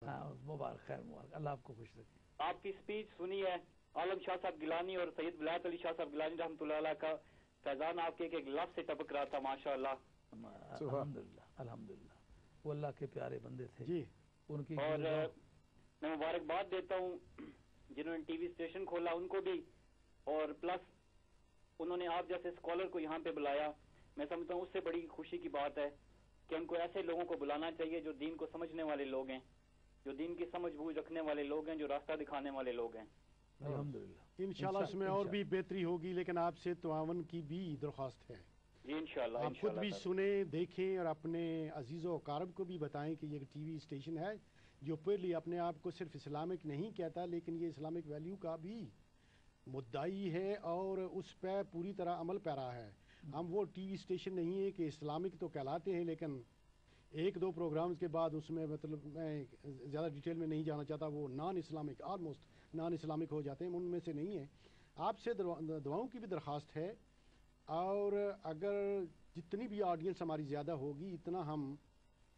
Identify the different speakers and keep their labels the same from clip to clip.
Speaker 1: मुबारक, खैर मुबारक, अल्लाह आपको खुश रखे।
Speaker 2: आपकी स्पीच सुनी है, आलम शाह साहब गिलानी और सैयद विलायत अली शाह साहब गिलानी रहमतुल्लाह अलैह का फैजान आपके एक लफ्ज से टपक रहा था, माशाअल्लाह।
Speaker 1: अल्हम्दुलिल्लाह अल्हम्दुलिल्लाह, वो अल्लाह के प्यारे बंदे थे
Speaker 3: जी।
Speaker 1: उनकी।
Speaker 2: और मैं मुबारकबाद देता हूँ जिन्होंने टीवी स्टेशन खोला उनको भी, और प्लस उन्होंने आप जैसे स्कॉलर को यहाँ पे बुलाया। मैं समझता हूँ उससे बड़ी खुशी की बात है कि हमको ऐसे लोगों को बुलाना चाहिए जो दीन को समझने वाले लोग हैं, जो दीन की समझ बूझ रखने वाले लोग हैं, जो रास्ता दिखाने वाले लोग हैं।
Speaker 1: अल्हम्दुलिल्लाह,
Speaker 3: इंशाल्लाह इसमें और भी बेहतरी होगी, लेकिन आपसे तुआवन की भी दरख्वास्त है।
Speaker 2: जी इंशाल्लाह,
Speaker 3: आप खुद भी सुने, देखें और अपने अजीज़ों कारब को भी बताएं कि ये टीवी स्टेशन है जो पहले अपने आप को सिर्फ इस्लामिक नहीं कहता, लेकिन ये इस्लामिक वैल्यू का भी मुद्दाई है और उस पर पूरी तरह अमल पैरा है। हम वो टीवी स्टेशन नहीं है कि इस्लामिक तो कहलाते हैं, लेकिन एक दो प्रोग्राम्स के बाद उसमें मतलब मैं ज़्यादा डिटेल में नहीं जाना चाहता, वो non Islamic almost non Islamic हो जाते हैं, उनमें से नहीं है। आपसे दुआओं की भी दरख्वास्त है, और अगर जितनी भी ऑडियंस हमारी ज़्यादा होगी इतना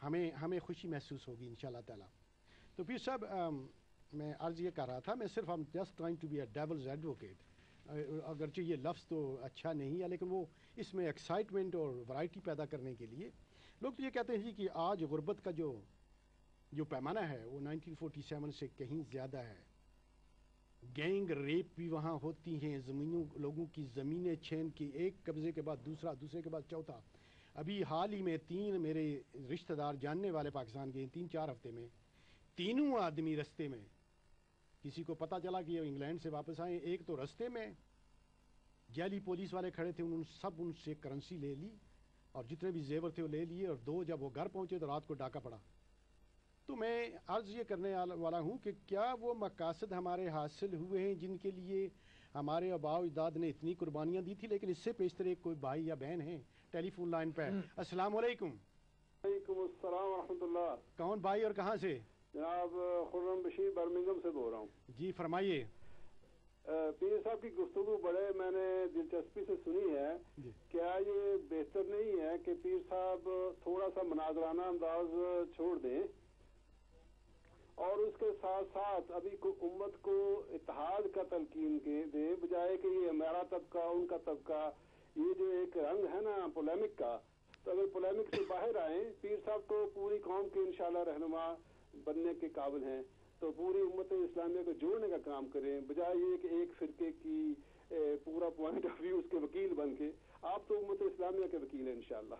Speaker 3: हमें खुशी महसूस होगी इंशाल्लाह ताला। तो फिर सब मैं अर्ज़ ये कर रहा था, मैं सिर्फ हम just trying to be a devil's advocate. अगरचे ये लफ्ज़ तो अच्छा नहीं है, लेकिन वो इसमें एक्साइटमेंट और वैरायटी पैदा करने के लिए लोग तो ये कहते हैं जी कि आज गुर्बत का जो पैमाना है वो 1947 से कहीं ज़्यादा है। गैंग रेप भी वहाँ होती हैं, लोगों की ज़मीनें छीन के एक कब्ज़े के बाद दूसरा, दूसरे के बाद चौथा। अभी हाल ही में 3 मेरे रिश्तेदार जानने वाले पाकिस्तान के 3-4 हफ्ते में तीनों आदमी रास्ते में, किसी को पता चला कि ये इंग्लैंड से वापस आए, एक तो रास्ते में जाली पुलिस वाले खड़े थे, उन्होंने सब उनसे करेंसी ले ली और जितने भी जेवर थे वो ले लिए, और 2 जब वो घर पहुंचे तो रात को डाका पड़ा। तो मैं अर्ज़ ये करने वाला हूँ कि क्या वो मकासद हमारे हासिल हुए हैं जिनके लिए हमारे आबाओ अजदाद ने इतनी कुर्बानियाँ दी थी? लेकिन इससे पेशतर एक कोई भाई या बहन है टेलीफोन लाइन पर। अस्सलाम वालेकुम।
Speaker 4: वालेकुम अस्सलाम व रहमतुल्लाह।
Speaker 3: कौन भाई और कहाँ से?
Speaker 4: जनाब खुर्रम बशीर बर्मिंघम से बोल रहा हूँ।
Speaker 3: जी फरमाइए।
Speaker 4: पीर साहब की गुफ्तगू बड़े मैंने दिलचस्पी से सुनी है। क्या ये बेहतर नहीं है कि पीर साहब थोड़ा सा मनाजराना अंदाज छोड़ दें और उसके साथ साथ अभी उम्मत को इत्तेहाद का तलकीन के दें, बजाय कि ये हमारा तबका उनका तबका, ये जो एक रंग है ना पोलेमिक का, तो अगर पोलेमिक से बाहर आए, पीर साहब तो पूरी कौम के इंशाल्लाह रहनुमा बनने के काबिल हैं, तो पूरी उम्मत इस्लामिया को जोड़ने का काम करें, बजाय ये कि एक फिरके की पूरा पॉइंट ऑफ व्यू उसके वकील बन के। आप तो उम्मत इस्लामिया के वकील हैं इंशाल्लाह।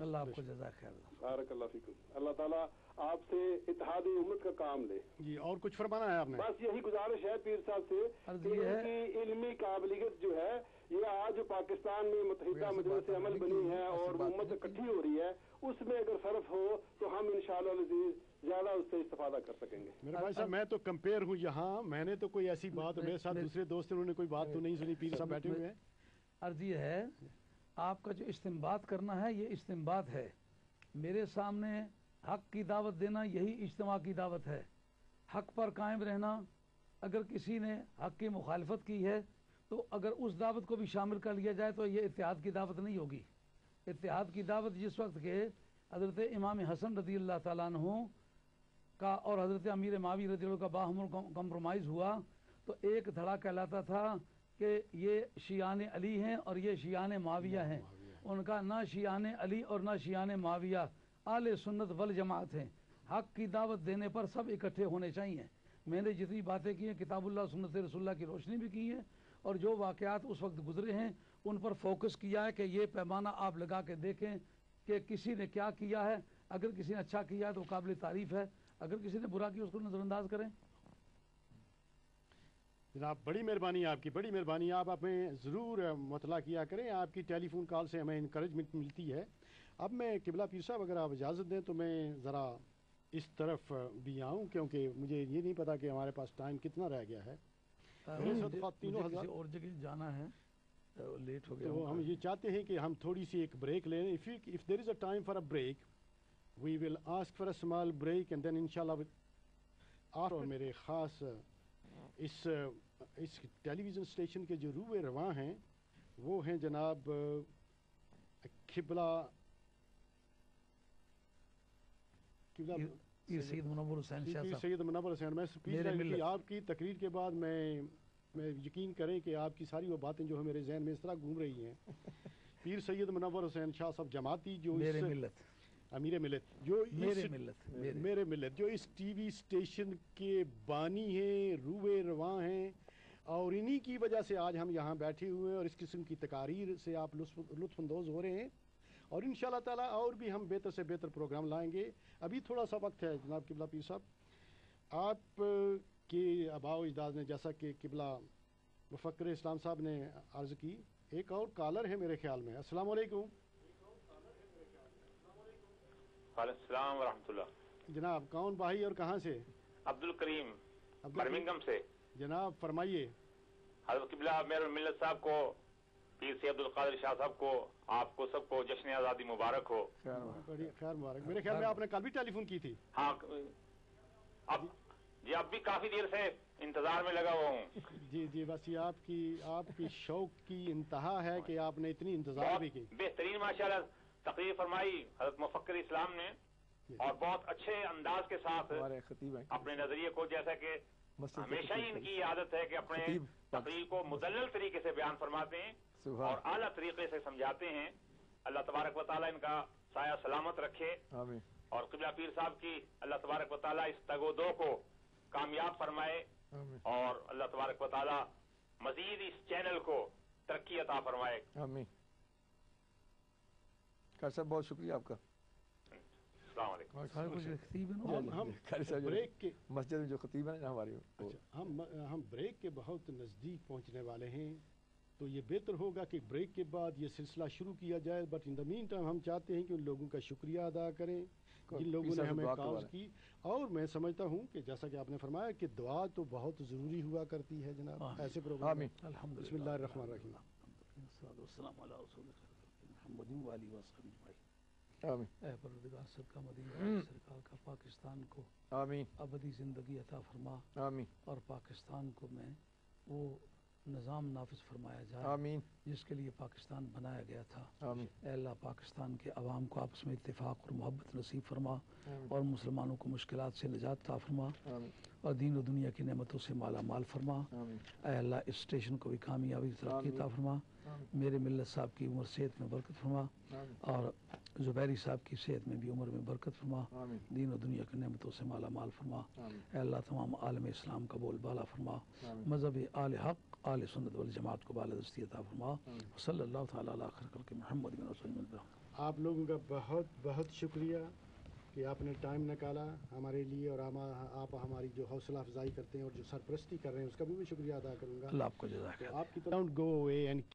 Speaker 1: अल्लाह आपको जज़ाक खैर।
Speaker 4: बारकल्लाह फीकुम। अल्लाह ताला आपसे इत्तेहादी उम्मत का काम ले।
Speaker 3: जी और कुछ फरमाना है आपने?
Speaker 4: बस यही गुजारिश है पीर साहब से कि इनकी इल्मी काबिलियत जो है, ये आज जो पाकिस्तान में मुत्तहिदा मजलिस अमल बनी है और उम्मत इकट्ठी हो रही है, उसमें अगर सरफ हो तो हम इंशाअल्लाह ज्यादा उससे इस्तेफादा कर सकेंगे।
Speaker 3: मेरे भाई साहब मैं तो कंपेयर हूँ यहाँ, मैंने तो कोई ऐसी बात, मेरे साथ दूसरे दोस्त उन्होंने कोई बात तो नहीं सुनी। पीर साहब बैठे हुए हैं।
Speaker 1: अर्ज़ ये है, आपका जो इस्तिंबात करना है ये इस्तिंबात है, मेरे सामने हक की दावत देना यही इज्तिमा की दावत है। हक पर कायम रहना, अगर किसी ने हक की मुखालफत की है तो अगर उस दावत को भी शामिल कर लिया जाए तो ये इत्तेहाद की दावत नहीं होगी। इत्तेहाद की दावत जिस वक्त के हज़रत इमाम हसन रज़ी अल्लाह ताला अन्हु का और हज़रत अमीर मावी रज़ी अल्लाह का बाहमुल कम्प्रोमाइज़ हुआ, तो एक धड़ा कहलाता था कि ये शियान अली हैं और ये शियान माविया हैं। उनका ना शियान अली और ना शियान माविया, आले सुन्नत वल जमात हैं। हक की दावत देने पर सब इकट्ठे होने चाहिए। मैंने जितनी बातें की हैं किताबुल्लाह सुन्नत रसूलुल्लाह की रोशनी भी की है, और जो वाक़यात उस वक्त गुजरे हैं उन पर फोकस किया है कि ये पैमाना आप लगा के देखें कि किसी ने क्या किया है। अगर किसी ने अच्छा किया है तो काबिल तारीफ़ है, अगर किसी ने बुरा किया उसको नज़रअंदाज करें।
Speaker 3: जनाब बड़ी मेहरबानी आपकी, बड़ी मेहरबानी। आप हमें ज़रूर मुतला किया करें, आपकी टेलीफोन कॉल से हमें इंकरेजमेंट मिलती है। अब मैं किबला पीर साहब अगर आप इजाज़त दें तो मैं ज़रा इस तरफ भी आऊँ, क्योंकि मुझे ये नहीं पता कि हमारे पास टाइम कितना रह गया है।
Speaker 1: तीनों हजार और जगह जाना है, लेट हो गया।
Speaker 3: तो हम ये चाहते हैं कि हम थोड़ी सी एक ब्रेक लें। If there is a time for a break we will ask for a small break and then इंशाल्लाह आप और मेरे ख़ास इस टेलीविज़न स्टेशन के जो रूए रवां हैं वो हैं जनाब
Speaker 1: پیر سید منور حسین شاہ
Speaker 3: پیر
Speaker 1: صاحب
Speaker 3: سید منور حسین، میں
Speaker 1: میرے ملت۔
Speaker 3: آپ کی تقریر کے بعد میں یقین کریں کہ آپ کی ساری وہ باتیں جو ہے میرے ذہن میں اس طرح گھوم رہی ہیں۔ پیر سید منور حسین شاہ صاحب جماعتی جو
Speaker 1: میرے ملت،
Speaker 3: امیر ملت، جو
Speaker 1: میرے ملت،
Speaker 3: میرے ملت، جو اس ٹی وی اسٹیشن کے بانی ہیں، روئے رواں ہیں، اور انہی کی وجہ سے آج ہم یہاں بیٹھے ہوئے ہیں اور اس قسم کی تقاریر سے آپ لطف اندوز ہو رہے ہیں، اور انشاءاللہ تعالیٰ اور بھی ہم بہتر سے بہتر پروگرام لائیں گے۔ ابھی تھوڑا سا وقت ہے جناب قبلہ پیر صاحب، آپ کے آباء و اجداد نے، جیسا کہ قبلہ مفکر اسلام صاحب نے عرض کی، ایک اور کالر ہے میرے خیال میں۔ السلام علیکم
Speaker 5: وعلیکم السلام ورحمۃ اللہ۔
Speaker 3: جناب، کون بھائی اور کہاں سے؟
Speaker 5: عبد الکریم برمنگم سے۔
Speaker 3: جناب فرمائیے۔
Speaker 5: حضرت قبلہ امیر الملت صاحب کو، پیر سی عبد القادر شاہ صاحب کو، آپ کو سب کو جشن آزادی مبارک ہو۔
Speaker 3: بڑی خیر مبارک۔ میرے خیال میں آپ نے کل بھی ٹیلی فون کی تھی۔
Speaker 5: ہاں جی، اب بھی کافی دیر سے انتظار میں لگا ہوا ہوں۔
Speaker 3: جی جی، بس یہ آپ کی شوق کی انتہا ہے کہ آپ نے اتنی انتظار بھی کی۔
Speaker 5: بہترین ماشاءاللہ تقریر فرمائی حضرت مفکر اسلام نے، اور بہت اچھے انداز کے ساتھ اپنے نظریے کو، جیسا کہ ہمیشہ ہی ان کی عادت ہے کہ اپنے تقریر کو مدلل طریقے سے بیان فرماتے ہیں اور اعلیٰ طریقے سے سمجھاتے ہیں۔ اللہ تبارک و تعالیٰ ان کا سایہ سلامت رکھے، اور قبلہ پیر صاحب کی اللہ تبارک و تعالیٰ اس تگ و دو کو کامیاب فرمائے، اور اللہ تبارک و تعالیٰ مزید اس چینل کو ترقی عطا فرمائے۔
Speaker 6: آمین۔ خیر صاحب، بہت شکریہ آپ کا۔
Speaker 5: السلام علیکم۔
Speaker 3: ہم بریک کے
Speaker 6: مسجد میں جو خطیب ہے نا ہماری،
Speaker 3: ہم بریک کے بہت نزدیک پہنچنے والے ہیں، تو یہ بہتر ہوگا کہ بریک کے بعد یہ سلسلہ شروع کیا جائے، but in the main time ہم چاہتے ہیں کہ ان لوگوں کا شکریہ ادا کریں جن لوگوں نے ہمیں کال کی، اور میں سمجھتا ہوں کہ جیسا کہ آپ نے فرمایا کہ دعا تو بہت ضروری ہوا کرتی ہے جناب ایسے پروگرام میں۔ بسم اللہ الرحمن الرحیم۔
Speaker 1: اے پروردگار صدقہ مدینہ سرکار کا پاکستان کو
Speaker 6: آمین
Speaker 1: ابدی زندگی عطا فرما،
Speaker 6: آمین
Speaker 1: اور پاکستان کو میں وہ نظام نافذ فرمایا جائے
Speaker 6: آمین
Speaker 1: جس کے لیے پاکستان بنایا گیا تھا۔
Speaker 6: آمین
Speaker 1: اے اللہ، پاکستان کے عوام کو آپس میں اتفاق اور محبت نصیب فرما، اور مسلمانوں کو مشکلات سے نجات عطا فرما، اور دین و دنیا کی نعمتوں سے مالا مال فرما۔ اے اللہ، اس اسٹیشن کو بھی کامیابی ترقی عطا فرما، میرے ملت صاحب کی عمر صحت میں برکت فرما، اور زبیری صاحب کی صحت میں بھی عمر میں برکت فرما، دین و دنیا کی نعمتوں سے مالا مال فرما۔ اے اللہ، تمام عالم اسلام کا بول بالا فرما، مذہب آل حق آل سنت والجماعت کو بالادستی عطا فرما۔ صلی اللہ تعالیٰ علی خیر خلق محمد بن وسلم۔
Speaker 3: آپ لوگوں کا بہت بہت شکریہ کہ آپ نے ٹائم نکالا ہمارے لیے، اور آپ ہماری جو حوصلہ افزائی کرتے ہیں اور جو سرپرستی کر رہے ہیں اس کا بھی میں شکریہ ادا کروں گا۔
Speaker 1: اللہ آپ کو جزاک خیر۔
Speaker 3: آپ کی ڈونٹ گو اوے اینڈ